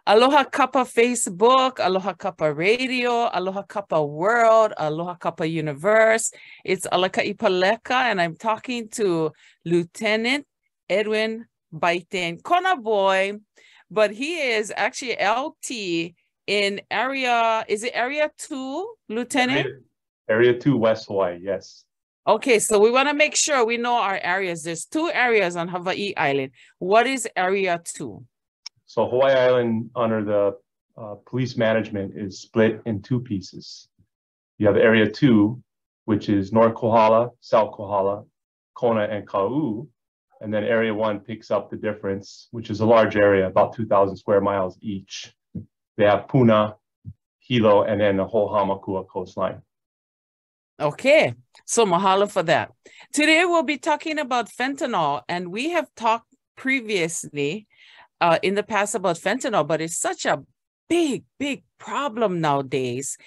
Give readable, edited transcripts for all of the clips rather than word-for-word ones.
Aloha KAPA Facebook, Aloha KAPA Radio, Aloha KAPA World, Aloha KAPA Universe. It's Alaka'i Paleka, and I'm talking to Lieutenant Edwin Buyten, Kona boy, but he is actually LT in area, is it area 2, Lieutenant? Area 2, West Hawai, yes. Okay, so we want to make sure we know our areas. There's 2 areas on Hawaii Island. What is area 2? So Hawaii Island, under the police management, is split in 2 pieces. You have Area 2, which is North Kohala, South Kohala, Kona, and Kau. And then Area 1 picks up the difference, which is a large area, about 2,000 square miles each. They have Puna, Hilo, and then the whole Hamakua coastline. Okay, so mahalo for that. Today we'll be talking about fentanyl, and we have talked previously in the past about fentanyl, but it's such a big problem nowadays.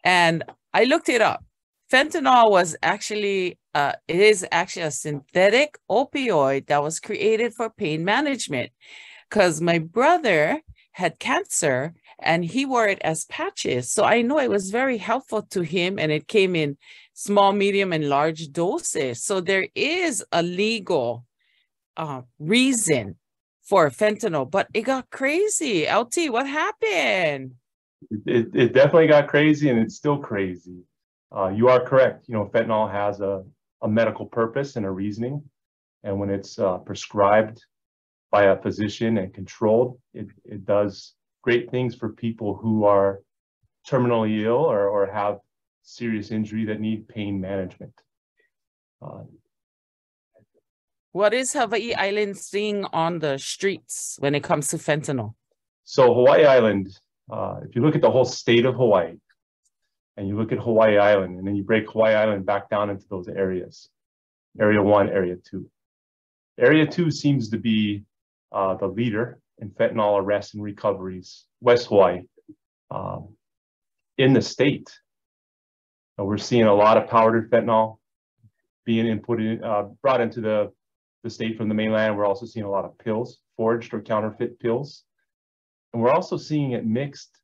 And I looked it up. Fentanyl was actually, it is actually a synthetic opioid that was created for pain management, because my brother had cancer and he wore it as patches. So I know it was very helpful to him, and it came in small, medium, and large doses. So there is a legal reason for fentanyl, but it got crazy. LT, what happened? It definitely got crazy, and it's still crazy. You are correct. You know, fentanyl has a medical purpose and a reasoning. And when it's prescribed by a physician and controlled, it does great things for people who are terminally ill or have serious injury that need pain management. What is Hawaii Island seeing on the streets when it comes to fentanyl? So Hawaii Island, if you look at the whole state of Hawaii, and you look at Hawaii Island, and then you break Hawaii Island back down into those areas, Area 1, Area 2. Area 2 seems to be the leader in fentanyl arrests and recoveries, West Hawai, in the state. And we're seeing a lot of powdered fentanyl being brought into the state from the mainland. We're also seeing a lot of pills, forged or counterfeit pills. And we're also seeing it mixed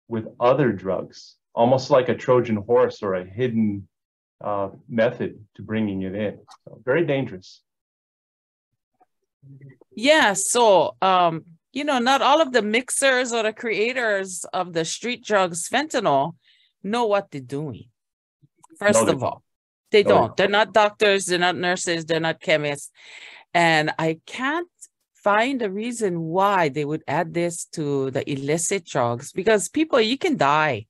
with other drugs, almost like a Trojan horse or a hidden method to bringing it in. So very dangerous. Yeah, so, you know, not all of the mixers or the creators of the street drugs fentanyl know what they're doing. First of all, they don't. They're not doctors, they're not nurses, they're not chemists. And I can't find a reason why they would add this to the illicit drugs, because people, you can die.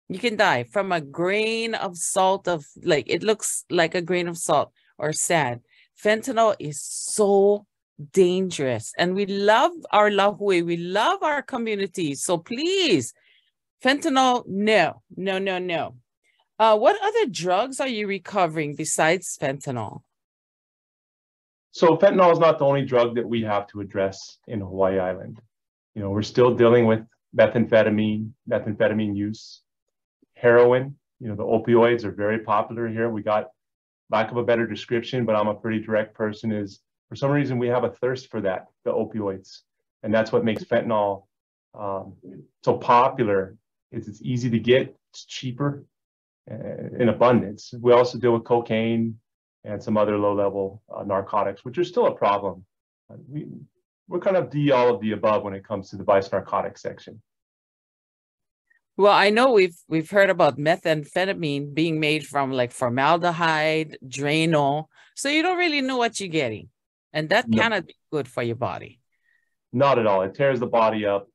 You can die from a grain of salt of, like, it looks like a grain of salt or sand. Fentanyl is so dangerous, and we love our Lahui, we love our community. So please, fentanyl, no. What other drugs are you recovering besides fentanyl? So fentanyl is not the only drug that we have to address in Hawaii Island. You know, we're still dealing with methamphetamine use, heroin. You know, the opioids are very popular here. We got, lack of a better description, but I'm a pretty direct person, is for some reason we have a thirst for that, the opioids. And that's what makes fentanyl so popular. It's easy to get, it's cheaper, in abundance. We also deal with cocaine and some other low-level narcotics, which are still a problem. We're kind of all of the above when it comes to the vice narcotics section. Well, I know we've heard about methamphetamine being made from like formaldehyde, Drano, so you don't really know what you're getting, and that cannot be good for your body. Not at all. It tears the body up.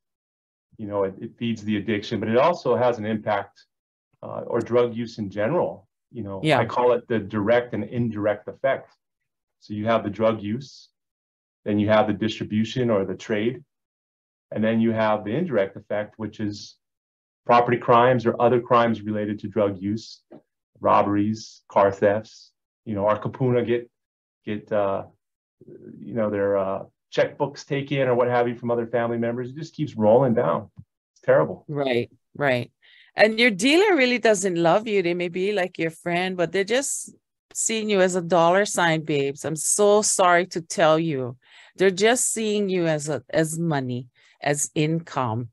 You know, it feeds the addiction, but it also has an impact, or drug use in general. You know, I call it the direct and indirect effect. So you have the drug use, then you have the distribution or the trade, and then you have the indirect effect, which is property crimes or other crimes related to drug use, robberies, car thefts. You know, our kapuna get you know, their checkbooks taken or what have you from other family members. It just keeps rolling down. It's terrible. Right. And your dealer really doesn't love you. They may be like your friend, but they're just seeing you as a dollar sign, babes. I'm so sorry to tell you. They're just seeing you as money. as income,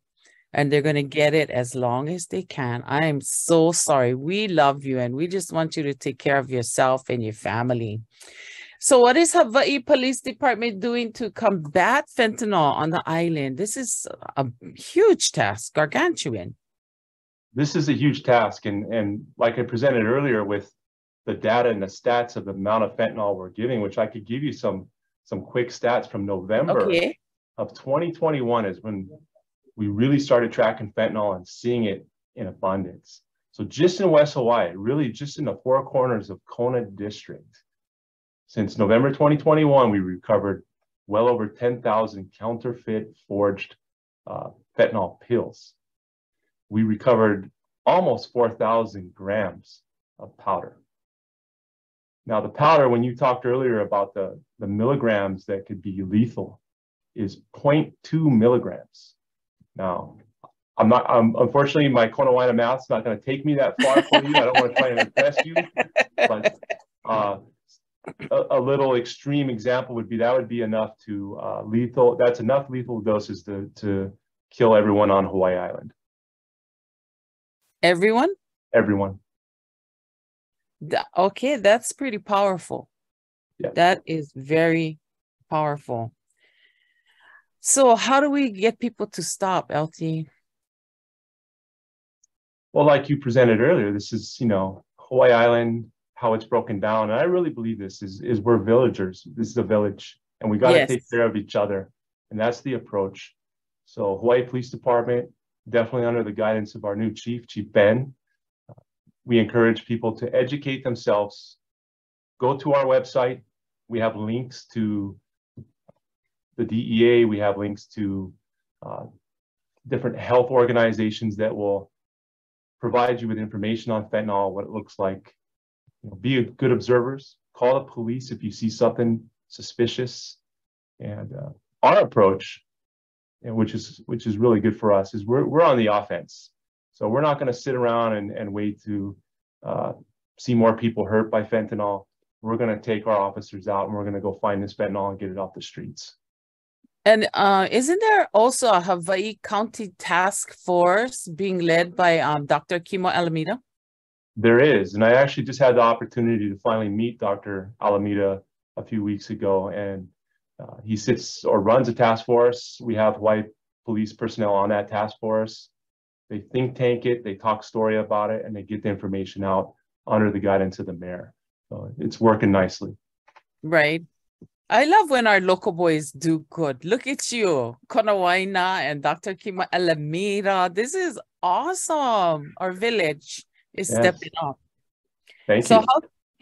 and they're going to get it as long as they can. I am so sorry. We love you, and we just want you to take care of yourself and your family. So what is Hawaii Police Department doing to combat fentanyl on the island? This is a huge task, gargantuan. This is a huge task. And like I presented earlier with the data and the stats of the amount of fentanyl we're giving, which I could give you some quick stats from November of 2021 is when we really started tracking fentanyl and seeing it in abundance. So just in West Hawai, really just in the four corners of Kona District, since November 2021, we recovered well over 10,000 counterfeit forged fentanyl pills. We recovered almost 4,000 grams of powder. Now the powder, when you talked earlier about the milligrams that could be lethal, is 0.2 milligrams. Now, unfortunately, my Konawaina math's not going to take me that far for you. I don't want to try and impress you, but a little extreme example would be that would be enough to that's enough lethal doses to kill everyone on Hawaii Island. Everyone? Everyone. Okay, that's pretty powerful. Yeah. That is very powerful. So how do we get people to stop, LT? Well, like you presented earlier, this is, Hawaii Island, how it's broken down. And I really believe this is we're villagers. This is a village, and we got to take care of each other. And that's the approach. So Hawaii Police Department, definitely under the guidance of our new chief, Chief Ben, we encourage people to educate themselves. Go to our website. We have links to the DEA. We have links to different health organizations that will provide you with information on fentanyl, what it looks like. Be good observers. Call the police if you see something suspicious. And our approach, which is really good for us, is we're on the offense. So we're not going to sit around and wait to see more people hurt by fentanyl. We're going to take our officers out and we're going to go find this fentanyl and get it off the streets. And isn't there also a Hawaii County Task Force being led by Dr. Kimo Alameda? There is. And I actually just had the opportunity to finally meet Dr. Alameda a few weeks ago. And he sits or runs a task force. We have Hawaii police personnel on that task force. They think tank it, they talk story about it, and they get the information out under the guidance of the mayor. So it's working nicely. Right. I love when our local boys do good. Look at you, Konawaina and Dr. Kima Alameda. This is awesome. Our village is stepping up. Thank you. So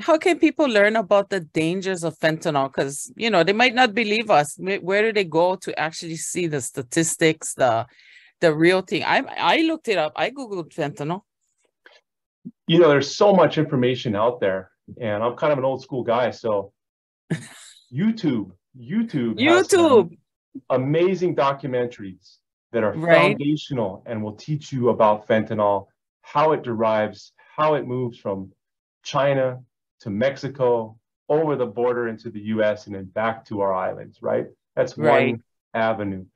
how can people learn about the dangers of fentanyl? Because, they might not believe us. Where do they go to actually see the statistics, the real thing? I looked it up. I Googled fentanyl. There's so much information out there, and I'm kind of an old school guy. So YouTube has some amazing documentaries that are foundational and will teach you about fentanyl, how it derives, how it moves from China to Mexico, over the border into the US, and then back to our islands, right? That's one avenue.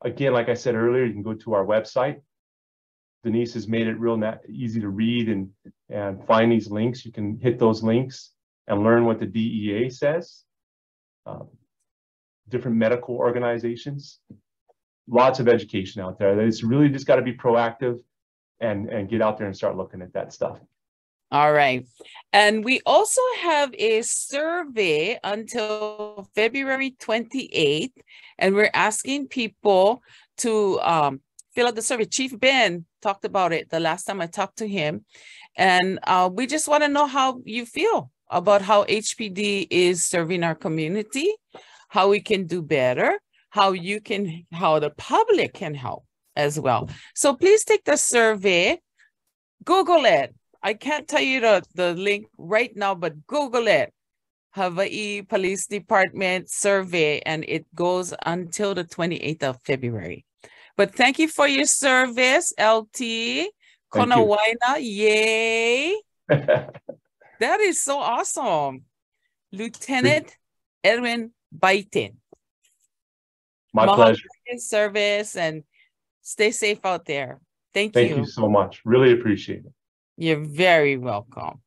Again, like I said earlier, you can go to our website. Denise has made it real easy to read and find these links. You can hit those links and learn what the DEA says. Different medical organizations. Lots of education out there. It's really just got to be proactive and get out there and start looking at that stuff. All right. And we also have a survey until February 28th, and we're asking people to fill out the survey. Chief Ben talked about it the last time I talked to him. And we just want to know how you feel about how HPD is serving our community, how we can do better, how the public can help as well. So please take the survey, Google it. I can't tell you the link right now, but Google it. Hawaii Police Department survey, and it goes until the 28th of February. But thank you for your service, LT. Konawaina, yay. That is so awesome. Lieutenant Edwin Buyten. My pleasure. Service, and stay safe out there. Thank you so much. Really appreciate it. You're very welcome.